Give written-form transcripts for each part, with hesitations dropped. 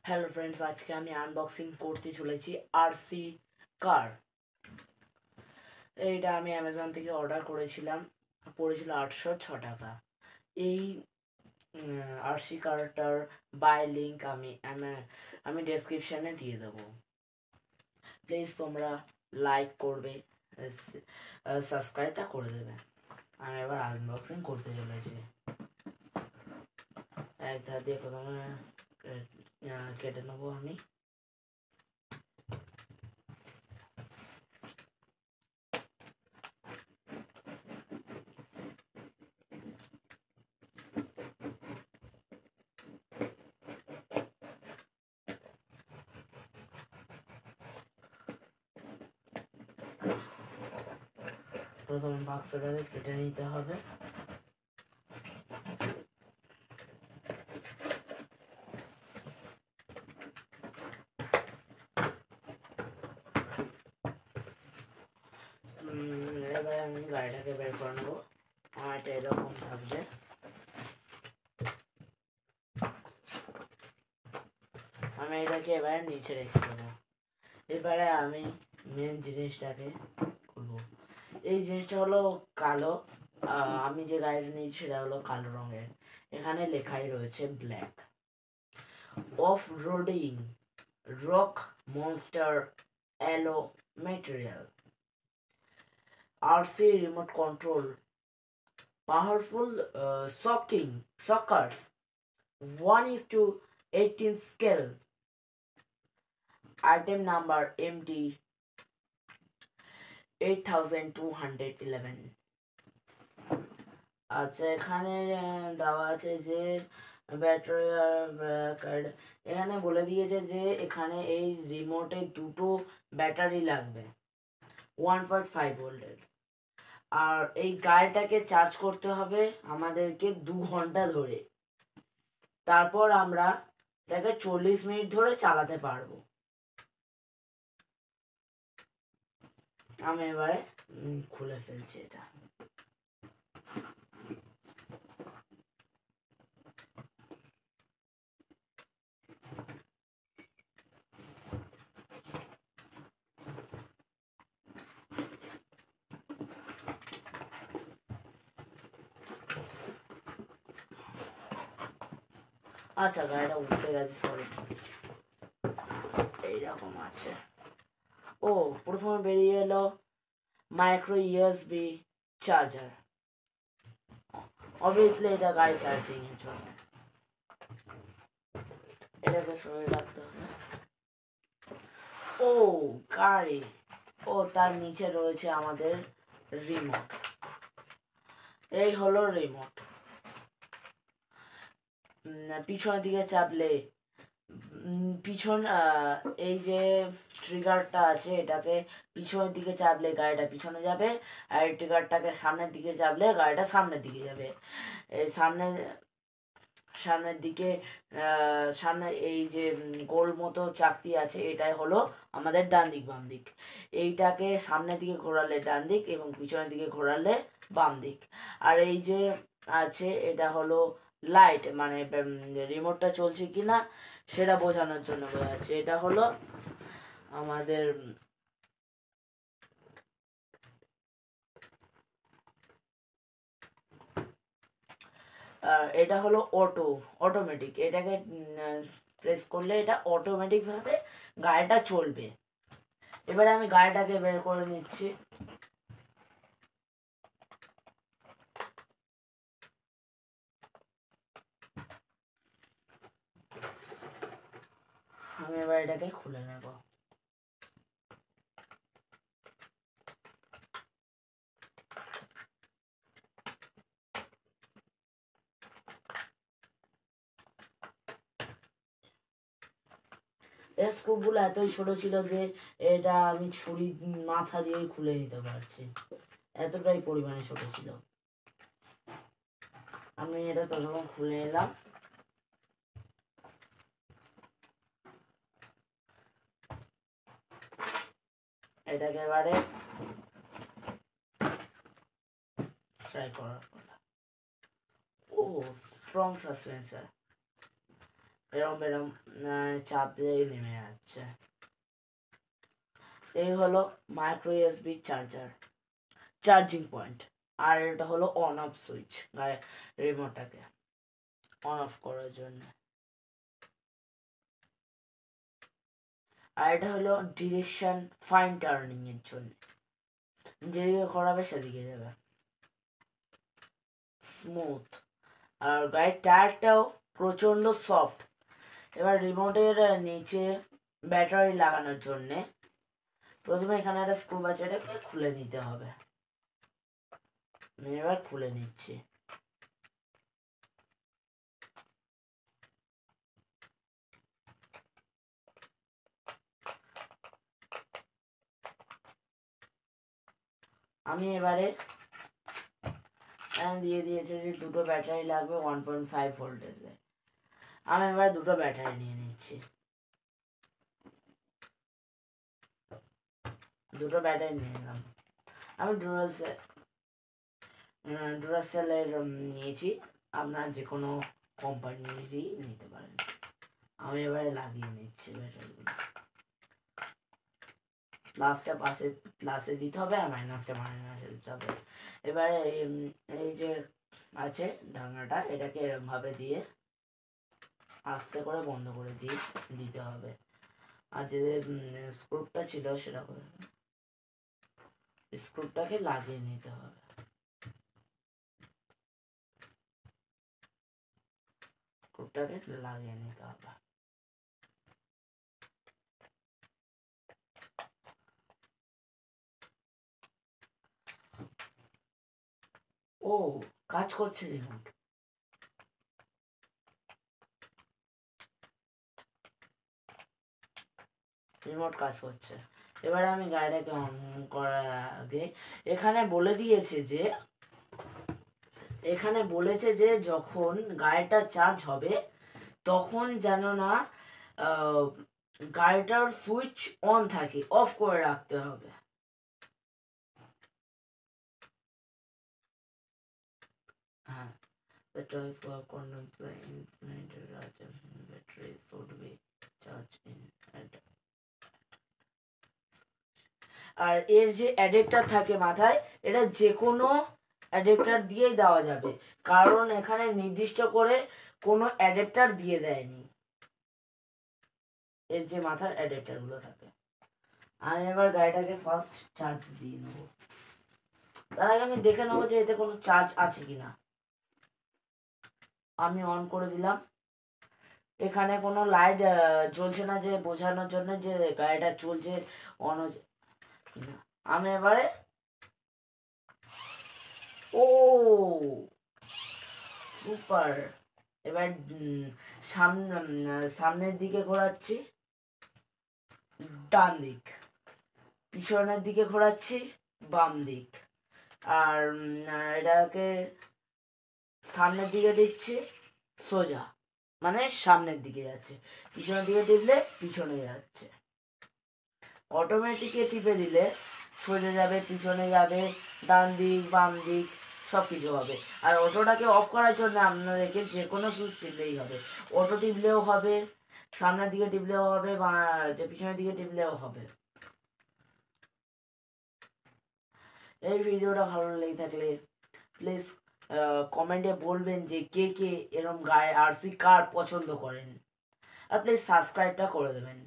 Hello friends, আজকে আমি unboxing করতে চলেছি আরসি কার। এইটা আমি অ্যামাজন থেকে অর্ডার করেছিলাম, পড়েছিল 806 টাকা। এই আরসি কারটার বাই লিঙ্ক আমি ডেসক্রিপশানে দিয়ে দেবো। প্লিজ তোমরা লাইক করবে, সাবস্ক্রাইবটা করে দেবে। আমি এবার আনবক্সিং করতে চলেছি। এক ধার দিয়ে প্রথমে কেটে নেবো আমি। প্রথমে বাক্সটাকে কেটে নিতে হবে। এবারে আমি গাড়িটাকে বের করে নেবো। আমার এটা এরকম থাকবে। আমি এটাকে এবারে নিচে রেখে দেবো। এবারে আমি মেন জিনিসটাকে খুলবো। এই জিনিসটা হলো কালো। আমি যে গাড়িটা নিয়েছি সেটা হলো কালো রঙের। এখানে লেখাই রয়েছে black. Off roading rock monster alloy material, RC remote control, powerful sockers, 1:18 scale, item number MD 8211। আচ্ছা, এখানে দেওয়া আছে যে ব্যাটারি আর এখানে বলে দিয়েছে যে এখানে এই রিমোটে দুটো ব্যাটারি লাগবে 1.5 ভোল্টের। আর এই গাড়িটাকে চার্জ করতে হবে আমাদেরকে 2 ঘন্টা ধরে। তারপর আমরা এটাকে 40 মিনিট ধরে চালাতে পারবো। আমি এবারে খুলে ফেলছি এটা। আচ্ছা, গাড়িটা উল্টে গেছে, সরি। এইরকম আছে। ও, প্রথমে বেরিয়ে এলো মাইক্রো ইউএসবি চার্জার। অবভিয়াসলি এটা গাড়ি চার্জিং এর জন্য। এটাকে সরিয়ে রাখতে হবে। ও গাড়ি, ও তার নিচে রয়েছে আমাদের রিমোট। এই হলো রিমোট। পিছনের দিকে চাপলে পিছন এই যে ট্রিগারটা আছে এটাকে পিছনের দিকে চাপলে গাড়িটা পিছনে যাবে, আর এই ট্রিগারটাকে সামনের দিকে চাপলে গাড়িটা সামনের দিকে যাবে। এই সামনের দিকে সামনে এই যে গোল মতো চাকতি আছে, এটাই হলো আমাদের ডান দিক বাম দিক। এইটাকে সামনের দিকে ঘোরালে ডান দিক এবং পিছনের দিকে ঘোরালে বাম দিক। আর এই যে আছে এটা হলো লাইট, মানে রিমোটটা চলছে কিনা সেটা বোঝানোর জন্য বোঝাচ্ছে। এটা হলো আমাদের এটা হলো অটোমেটিক। এটাকে প্রেস করলে এটা অটোমেটিক ভাবে গাড়িটা চলবে। এবারে আমি গাড়িটাকে বের করে নিচ্ছি। আমি এবার এটাকে খুলে নেব। স্ক্রুগুলো এতই ছোট ছিল যে এটা আমি ছুরি মাথা দিয়ে খুলে দিতে পারছি, এতটাই পরিমাণে ছোট ছিল। আমি এটা ততক্ষণ খুলে নিলাম। এটাকে এবারে ট্রাই করার কথা। ও, স্ট্রং সাসপেন্সার। এরম এরম চাপ দিয়ে নেমে যাচ্ছে। এই হলো micro USB charger charging point. আর এটা হলো অন অফ সুইচ, রিমোটটাকে অন অফ করার জন্য। আর এটা হলো ডিরেকশন ফাইন টার্নিং এর জন্য, যেদিকে ঘোরাবে সেদিকে যাবে স্মুথ। আর গাড়ির টায়ারটাও প্রচন্ড সফট। এবার রিমোটের নিচে ব্যাটারি লাগানোর জন্যে প্রথমে এখানে একটা স্ক্রু আছে, এটাকে খুলে নিতে হবে। আমি এবার খুলে নিচ্ছি। আমি এবারে দিয়ে দিয়েছে যে দুটো ব্যাটারি লাগবে 1.5 ভোল্টেজে। আমি এবার দুটো ব্যাটারি নিয়ে নিচ্ছি। দুটো ব্যাটারি নিয়ে নিলাম। আমি ডুরাসেলের নিয়েছি, আপনার যে কোনো কোম্পানিরই নিতে পারেন। আমি এবারে লাগিয়ে নিচ্ছি ব্যাটারিগুলো। প্লাসটা প্লাসে দিতে হবে আর মাইনাসটা মাইনাসে দিতে হবে। এবারে এই যে আছে ঢাকনাটা, এটাকে এরকম ভাবে দিয়ে আস্তে করে বন্ধ করে দিতে হবে। আর যে স্ক্রুটা ছিল সেটা করে স্ক্রুটাকে লাগিয়ে নিতে হবে। স্ক্রুটাকে লাগিয়ে নিতে হবে। ও, কাজ করছে রিমোট। রিমোট কাজ করছে। এবারে আমি গাড়িটাকে অন করার আগে এখানে বলেছে যে যখন গাড়িটা চার্জ হবে তখন যেন না গাড়িটার সুইচ অন থাকে, অফ করে রাখতে হবে। হ্যাঁ, the choice for condoms the infinite battery should be charged in at। আর এর যে অ্যাডাপ্টার থাকে মাথায়, এটা যে কোনো অ্যাডাপ্টার দিয়েই দেওয়া যাবে, কারণ এখানে নির্দিষ্ট করে কোনো অ্যাডাপ্টার দিয়ে দেয়নি এর যে মাথার অ্যাডাপ্টার গুলো থাকে। আমি এবার গাড়িটাকে ফার্স্ট চার্জ দিয়ে নেবো। তার আগে আমি দেখে নেবো যে এতে কোনো চার্জ আছে কিনা। আমি অন করে দিলাম। এখানে কোনো লাইট জ্বলছে না, যে বোঝানোর জন্য যে গাড়িটা চলছে অন হচ্ছে কিনা। আমি এবারে ও সুপার। এবার সামনের দিকে ঘোরাচ্ছি ডান দিক, পিছনের দিকে ঘোরাচ্ছি বাম দিক। আর এটাকে সামনের দিকে দিচ্ছি সোজা, মানে সামনের দিকে যাচ্ছে। পিছনের দিকে টিপলে পিছনে যাচ্ছে। অটোমেটিকে টিপে দিলে সোজা যাবে, পিছনে যাবে, ডান দিক বাম দিক সব কিছু হবে। আর অটোটাকে অফ করার জন্য আপনাদেরকে যে কোনো সুইচ টিপলেই হবে। অটো টিপলেও হবে, সামনের দিকে টিপলেও হবে, বা যে পিছনের দিকে টিপলেও হবে। এই ভিডিওটা ভালো লেগে থাকলে প্লিজ কমেন্টে বলবেন যে কে কে এরম গায়ে আরসি কার পছন্দ করেন। আর প্লিজ সাবস্ক্রাইবটা করে দেবেন।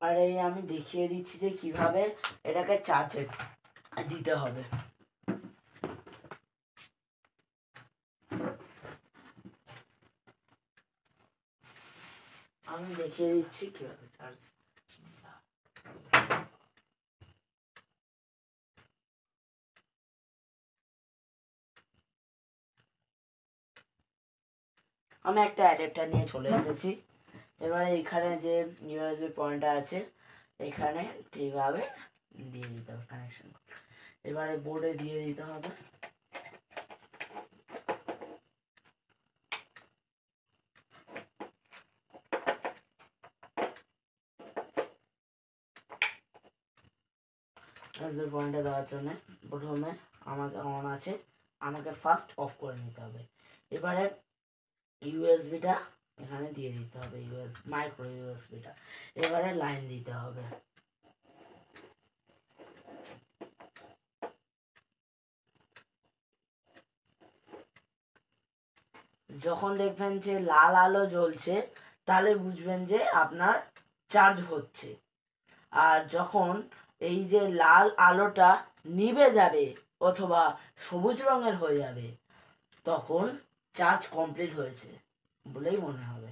আর এই আমি দেখিয়ে দিচ্ছি যে কিভাবে এটাকে চার্জে দিতে হবে। আমি দেখিয়ে দিচ্ছি কিভাবে চার্জ। আমি একটা অ্যাডাপ্টার নিয়ে চলে এসেছি। এবারে এখানে যে ইউএসবি পয়েন্টটা আছে এখানে ঠিকভাবে দিয়ে দিতে হবে কানেকশন। এবারে বোর্ডে দিয়ে দিতে হবে। ইউএসবি পয়েন্টে দেওয়ার জন্য প্রথমে আমাকে অন আছে আমাকে ফার্স্ট অফ করে নিতে হবে। এবারে ইউএসবিটা এখানে দিয়ে দিতে হবে, মাইক্রো ইউএসবিটা। এবারে লাইন দিতে হবে। যখন দেখবেন যে লাল আলো জ্বলছে তাহলে বুঝবেন যে আপনার চার্জ হচ্ছে। আর যখন এই যে লাল আলোটা নিভে যাবে অথবা সবুজ রঙের হয়ে যাবে তখন চার্জ কমপ্লিট হয়েছে বলেই মনে হবে।